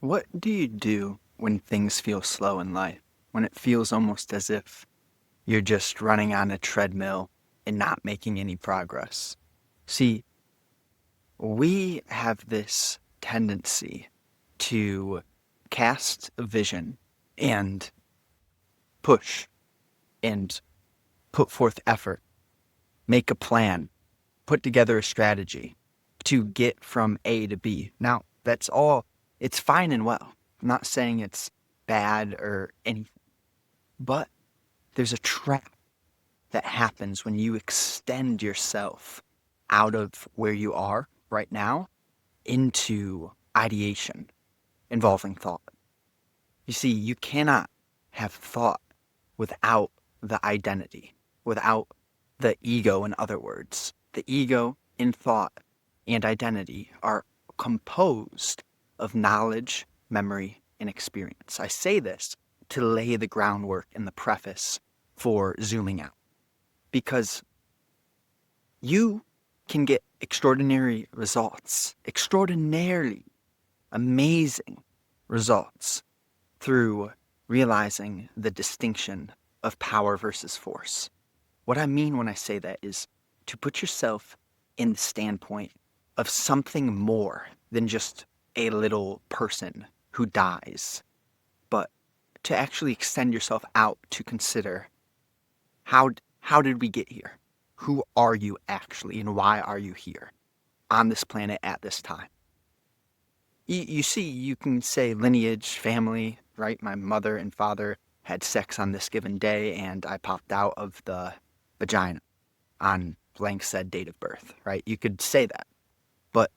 What do you do when things feel slow in life? When it feels almost as if you're just running on a treadmill and not making any progress? See, we have this tendency to cast a vision and push and put forth effort, make a plan, put together a strategy to get from A to B. Now, that's all, it's fine and well. I'm not saying it's bad or anything, but there's a trap that happens when you extend yourself out of where you are right now into ideation involving thought. You see, you cannot have thought without the identity, without the ego, in other words. The ego in thought and identity are composed of knowledge, memory, and experience. I say this to lay the groundwork in the preface for zooming out because you can get extraordinary results, extraordinarily amazing results through realizing the distinction of power versus force. What I mean when I say that is to put yourself in the standpoint of something more than just a little person who dies, but to actually extend yourself out to consider how how did we get here? Who are you actually, and why are you here on this planet at this time? You see, you can say lineage, family, right? My mother and father had sex on this given day, and I popped out of the vagina on blank said date of birth, right? You could say that. But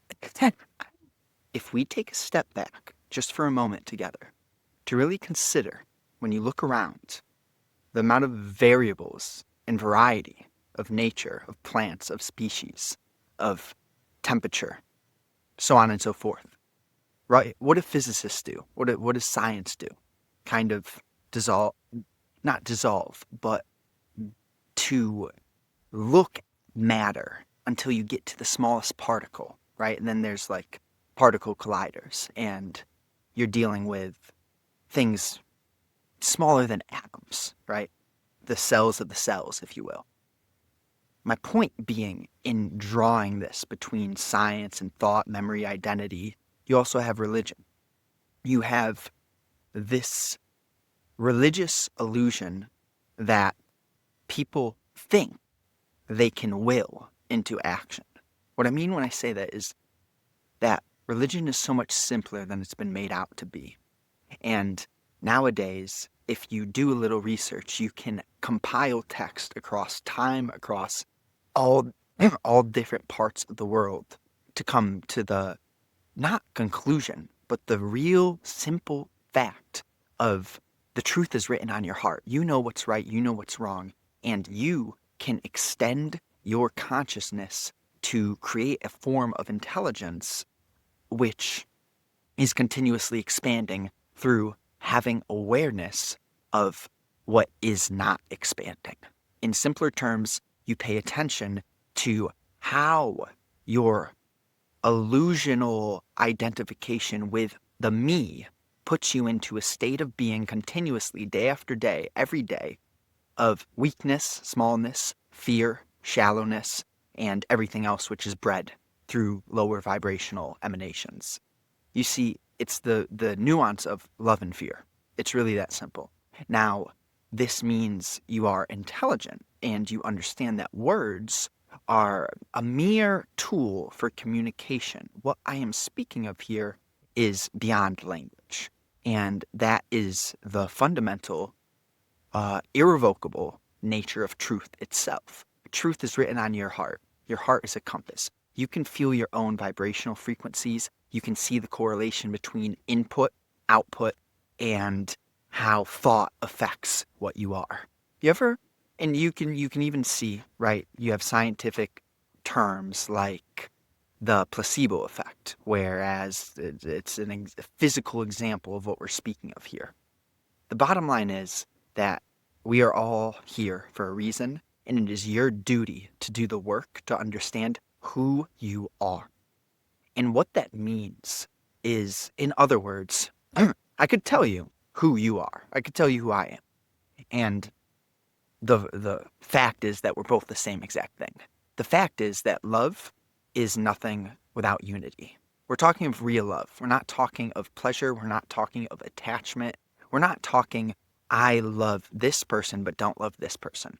if we take a step back just for a moment together to really consider when you look around the amount of variables and variety of nature, of plants, of species, of temperature, so on and so forth. Right? What do physicists do? What does science do? Kind of dissolve, not dissolve, but to look at matter until you get to the smallest particle, right? And then there's like particle colliders, and you're dealing with things smaller than atoms, right? The cells of the cells, if you will. My point being, in drawing this between science and thought, memory, identity, you also have religion. You have this religious illusion that people think they can will into action. What I mean when I say that is that religion is so much simpler than it's been made out to be. And nowadays, if you do a little research, you can compile text across time, across all all different parts of the world to come to the not conclusion, but the real simple fact of the truth is written on your heart. You know what's right, you know what's wrong, and you can extend your consciousness to create a form of intelligence which is continuously expanding through having awareness of what is not expanding. In simpler terms, you pay attention to how your illusional identification with the me puts you into a state of being continuously, day after day, every day, of weakness, smallness, fear, shallowness, and everything else which is bred through lower vibrational emanations. You see, it's the nuance of love and fear. It's really that simple. Now, this means you are intelligent and you understand that words are a mere tool for communication. What I am speaking of here is beyond language, and that is the fundamental, irrevocable nature of truth itself. Truth is written on your heart. Your heart is a compass. You can feel your own vibrational frequencies. You can see the correlation between input, output, and how thought affects what you are. You ever, and you can even see, right? You have scientific terms like the placebo effect, whereas it's a physical example of what we're speaking of here. The bottom line is that we are all here for a reason, and it is your duty to do the work to understand who you are. And what that means is, in other words, I could tell you who you are. I could tell you who I am. And the fact is that we're both the same exact thing. The fact is that love is nothing without unity. We're talking of real love. We're not talking of pleasure. We're not talking of attachment. We're not talking, I love this person but don't love this person.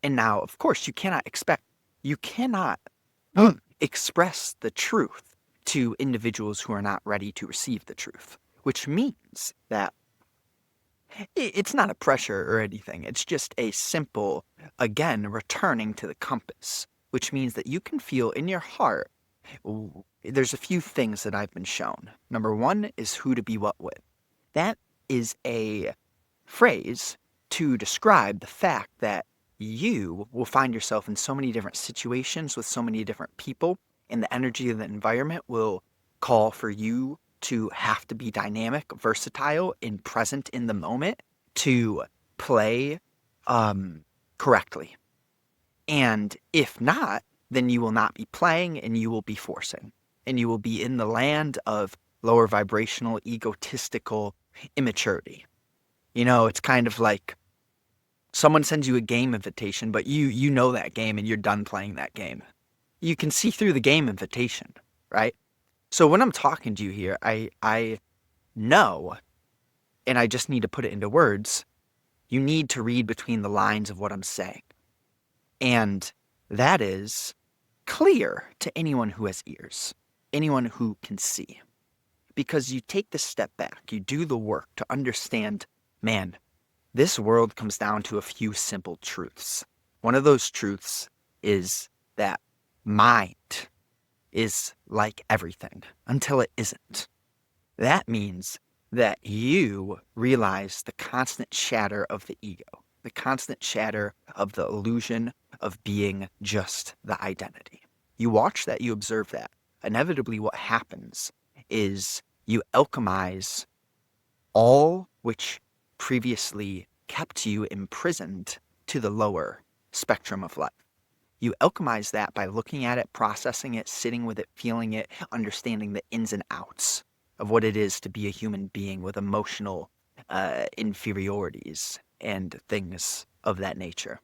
And now, of course, you cannot express the truth to individuals who are not ready to receive the truth, which means that it's not a pressure or anything. It's just a simple, again, returning to the compass, which means that you can feel in your heart. There's a few things that I've been shown. Number one is who to be what with. That is a phrase to describe the fact that you will find yourself in so many different situations with so many different people, and the energy of the environment will call for you to have to be dynamic, versatile, and present in the moment to play correctly. And if not, then you will not be playing and you will be forcing. And you will be in the land of lower vibrational, egotistical immaturity. It's kind of like someone sends you a game invitation, but you know that game and you're done playing that game. You can see through the game invitation, right? So when I'm talking to you here, I know, and I just need to put it into words, you need to read between the lines of what I'm saying. And that is clear to anyone who has ears, anyone who can see. Because you take the step back, you do the work to understand, man, this world comes down to a few simple truths. One of those truths is that mind is like everything until it isn't. That means that you realize the constant chatter of the ego, the constant chatter of the illusion of being just the identity. You watch that, you observe that. Inevitably, what happens is you alchemize all which previously kept you imprisoned to the lower spectrum of life. You alchemize that by looking at it, processing it, sitting with it, feeling it, understanding the ins and outs of what it is to be a human being with emotional inferiorities and things of that nature.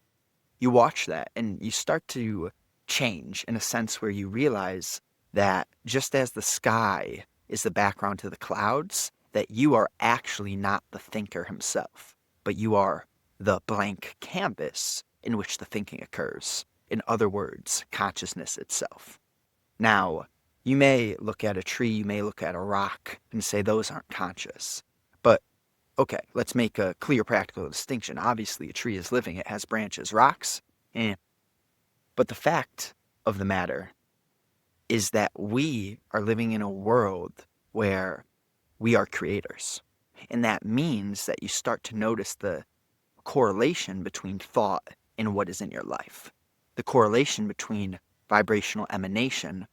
You watch that and you start to change in a sense where you realize that just as the sky is the background to the clouds, that you are actually not the thinker himself, but you are the blank canvas in which the thinking occurs. In other words, consciousness itself. Now, you may look at a tree, you may look at a rock and say those aren't conscious. But, okay, let's make a clear practical distinction. Obviously, a tree is living, it has branches. Rocks, But the fact of the matter is that we are living in a world where we are creators. And that means that you start to notice the correlation between thought and what is in your life. The correlation between vibrational emanation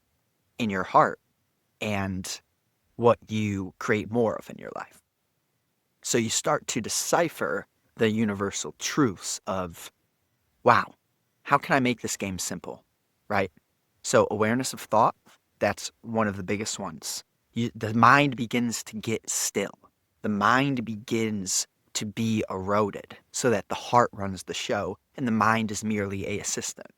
in your heart and what you create more of in your life. So you start to decipher the universal truths of, wow, how can I make this game simple, right? So awareness of thought, that's one of the biggest ones. The mind begins to get still. The mind begins to be eroded so that the heart runs the show and the mind is merely a assistant.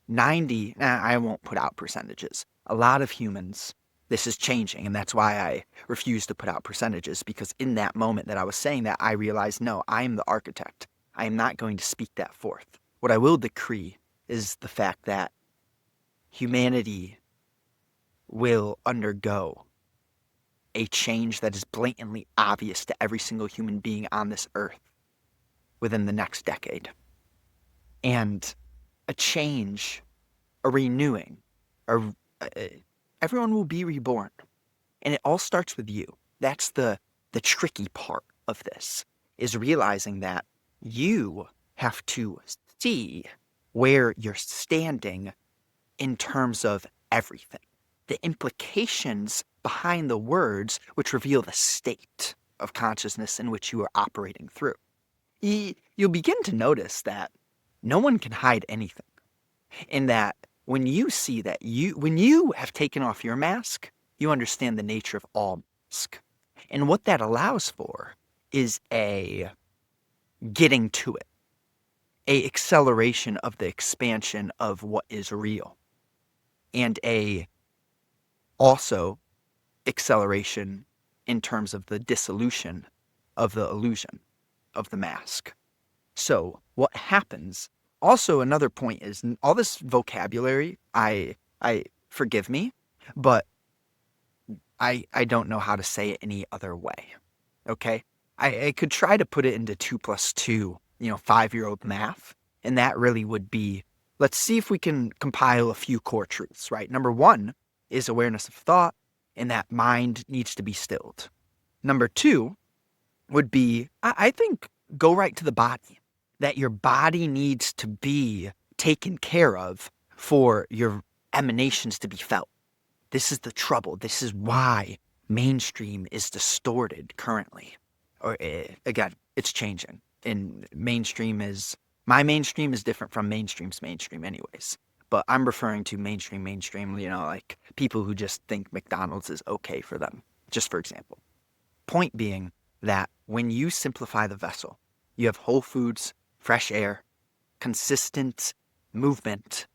I won't put out percentages. A lot of humans, this is changing, and that's why I refuse to put out percentages, because in that moment that I was saying that, I realized, no, I am the architect. I am not going to speak that forth. What I will decree is the fact that humanity will undergo a change that is blatantly obvious to every single human being on this earth within the next decade. And a change, a renewing, everyone will be reborn. And it all starts with you. That's the tricky part of this, is realizing that you have to see where you're standing in terms of everything. The implications behind the words which reveal the state of consciousness in which you are operating through. You'll begin to notice that no one can hide anything. In that when you see that when you have taken off your mask, you understand the nature of all mask. And what that allows for is a getting to it, a acceleration of the expansion of what is real, and a also acceleration in terms of the dissolution of the illusion of the mask. So what happens, also another point is all this vocabulary, I forgive me, but I don't know how to say it any other way. Okay? I could try to put it into 2 plus 2, 5-year-old math, and that really would be, let's see if we can compile a few core truths, right? Number 1 is awareness of thought, and that mind needs to be stilled. Number 2 would be, I think, go right to the body, that your body needs to be taken care of for your emanations to be felt. This is the trouble. This is why mainstream is distorted currently. Or again, it's changing. And my mainstream is different from mainstream's mainstream anyways. But I'm referring to mainstream, like people who just think McDonald's is okay for them, just for example. Point being that when you simplify the vessel, you have whole foods, fresh air, consistent movement,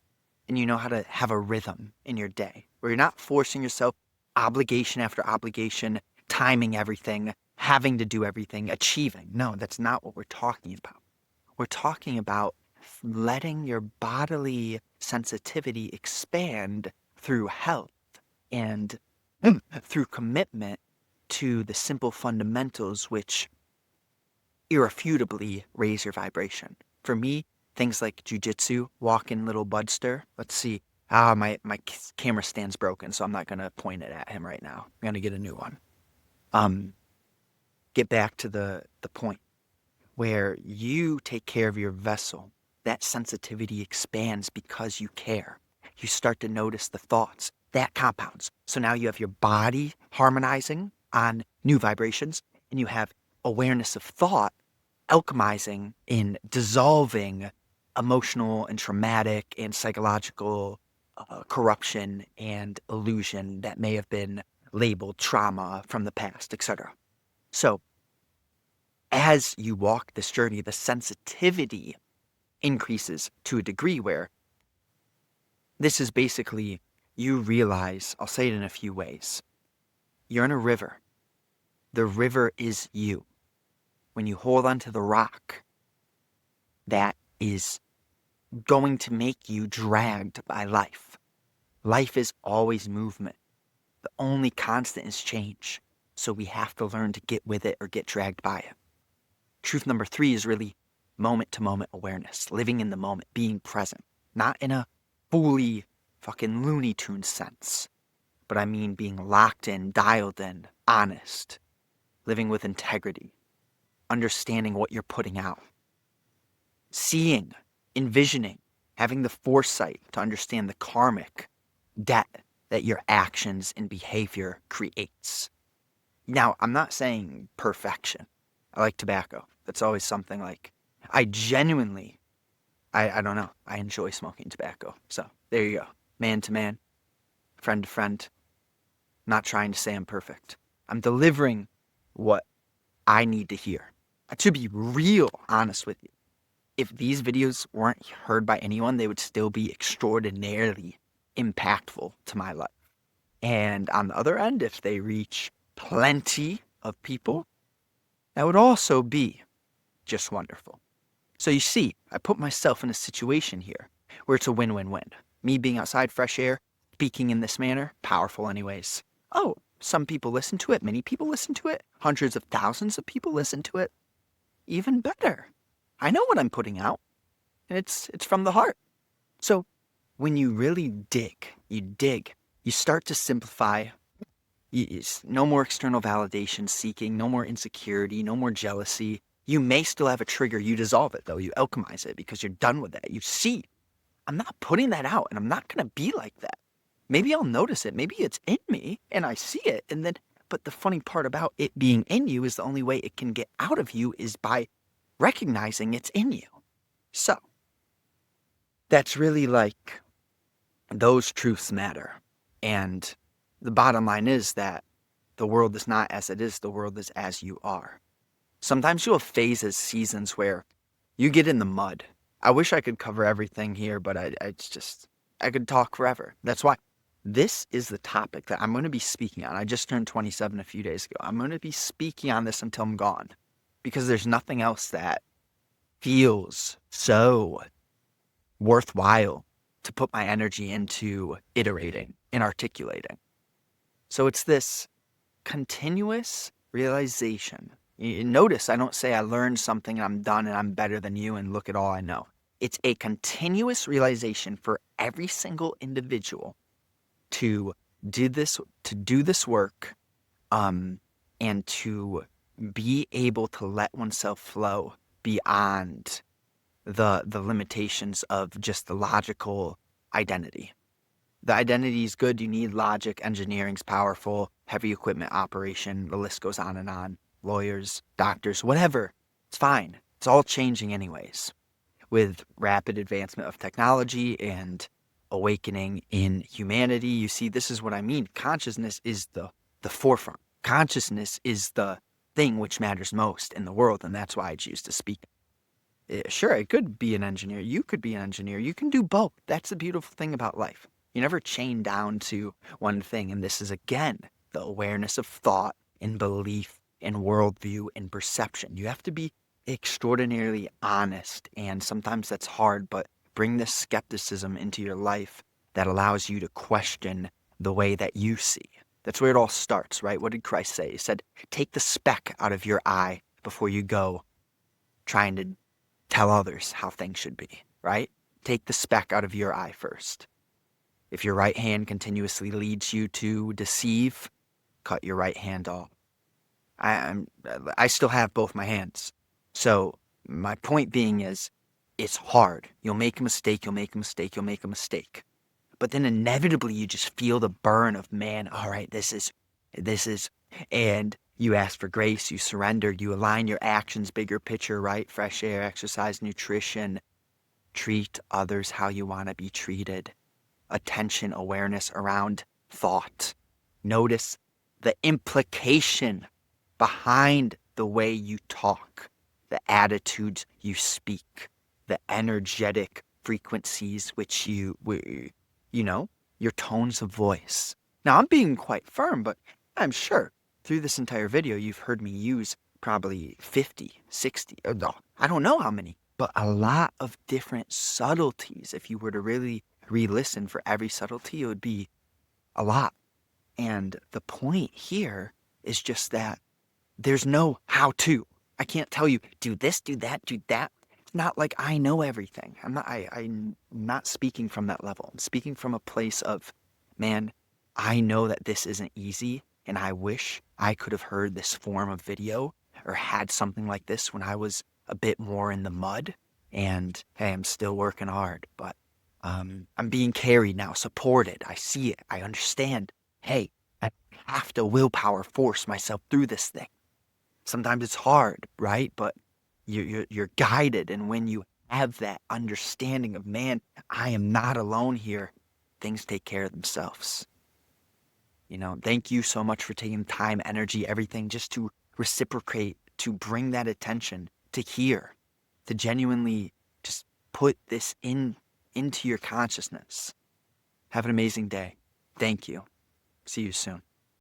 and you know how to have a rhythm in your day where you're not forcing yourself obligation after obligation, timing everything, having to do everything, achieving. No, that's not what we're talking about. We're talking about letting your bodily sensitivity expand through health and through commitment to the simple fundamentals which irrefutably raise your vibration. For me, things like jujitsu, walking little budster. Let's see. My camera stand's broken, so I'm not going to point it at him right now. I'm going to get a new one. Get back to the point where you take care of your vessel. That sensitivity expands because you care. You start to notice the thoughts. That compounds. So now you have your body harmonizing on new vibrations, and you have awareness of thought alchemizing in dissolving emotional and traumatic and psychological corruption and illusion that may have been labeled trauma from the past, etc. So as you walk this journey, the sensitivity increases to a degree where this is basically, you realize, I'll say it in a few ways. You're in a river. The river is you. When you hold onto the rock, that is going to make you dragged by life. Life is always movement. The only constant is change. So we have to learn to get with it or get dragged by it. Truth number 3 is really moment-to-moment awareness, living in the moment, being present. Not in a fully fucking Looney Tunes sense, but I mean being locked in, dialed in, honest, living with integrity, understanding what you're putting out, seeing, envisioning, having the foresight to understand the karmic debt that your actions and behavior creates. Now, I'm not saying perfection. I like tobacco. That's always something like, I genuinely, I don't know, I enjoy smoking tobacco. So there you go. Man to man, friend to friend. Not trying to say I'm perfect. I'm delivering what I need to hear. To be real honest with you, if these videos weren't heard by anyone, they would still be extraordinarily impactful to my life. And on the other end, if they reach plenty of people, that would also be just wonderful. So you see, I put myself in a situation here where it's a win-win-win. Me being outside, fresh air, speaking in this manner, powerful anyways. Oh, some people listen to it, many people listen to it, hundreds of thousands of people listen to it. Even better. I know what I'm putting out, and it's from the heart. So when you really dig, you start to simplify. No more external validation seeking, no more insecurity, no more jealousy. You may still have a trigger. You dissolve it, though. You alchemize it because you're done with that. You see, I'm not putting that out, and I'm not going to be like that. Maybe I'll notice it. Maybe it's in me, and I see it. And then, but the funny part about it being in you is the only way it can get out of you is by recognizing it's in you. So that's really like, those truths matter. And The bottom line is that the world is not as it is, the world is as you are. Sometimes you'll have phases, seasons where you get in the mud. I wish I could cover everything here, but I could talk forever. That's why this is the topic that I'm going to be speaking on. I just turned 27 a few days ago. I'm going to be speaking on this until I'm gone because there's nothing else that feels so worthwhile to put my energy into iterating and articulating. So it's this continuous realization. Notice I don't say I learned something and I'm done and I'm better than you and look at all I know. It's a continuous realization for every single individual to do this work, and to be able to let oneself flow beyond the limitations of just the logical identity. The identity is good. You need logic. Engineering's powerful. Heavy equipment operation. The list goes on and on. Lawyers, doctors, whatever. It's fine. It's all changing anyways. With rapid advancement of technology and awakening in humanity, you see, this is what I mean. Consciousness is the forefront. Consciousness is the thing which matters most in the world, and that's why I choose to speak. Sure, I could be an engineer. You could be an engineer. You can do both. That's the beautiful thing about life. You're never chained down to one thing. And this is, again, the awareness of thought and belief and worldview and perception. You have to be extraordinarily honest. And sometimes that's hard, but bring this skepticism into your life that allows you to question the way that you see. That's where it all starts, right? What did Christ say? He said, take the speck out of your eye before you go trying to tell others how things should be, right? Take the speck out of your eye first. If your right hand continuously leads you to deceive, cut your right hand off. I still have both my hands. So my point being is, it's hard. You'll make a mistake, you'll make a mistake, you'll make a mistake. But then inevitably you just feel the burn of, man, all right, this is, and you ask for grace, you surrender, you align your actions, bigger picture, right? Fresh air, exercise, nutrition, treat others how you want to be treated. Attention, awareness around thought. Notice the implication behind the way you talk, the attitudes you speak, the energetic frequencies which your tones of voice. Now, I'm being quite firm, but I'm sure through this entire video, you've heard me use probably 50, 60, or no, I don't know how many, but a lot of different subtleties. If you were to really re-listen for every subtlety, it would be a lot. And the point here is just that there's no how-to. I can't tell you, do this, do that, do that. It's not like I know everything. I'm not speaking from that level. I'm speaking from a place of, man, I know that this isn't easy, and I wish I could have heard this form of video or had something like this when I was a bit more in the mud. And hey, I'm still working hard, but I'm being carried now, supported. I see it. I understand. Hey, I have to willpower force myself through this thing. Sometimes it's hard, right? But you're guided. And when you have that understanding of, man, I am not alone here, things take care of themselves. Thank you so much for taking time, energy, everything just to reciprocate, to bring that attention, to hear, to genuinely just put this into your consciousness. Have an amazing day. Thank you. See you soon.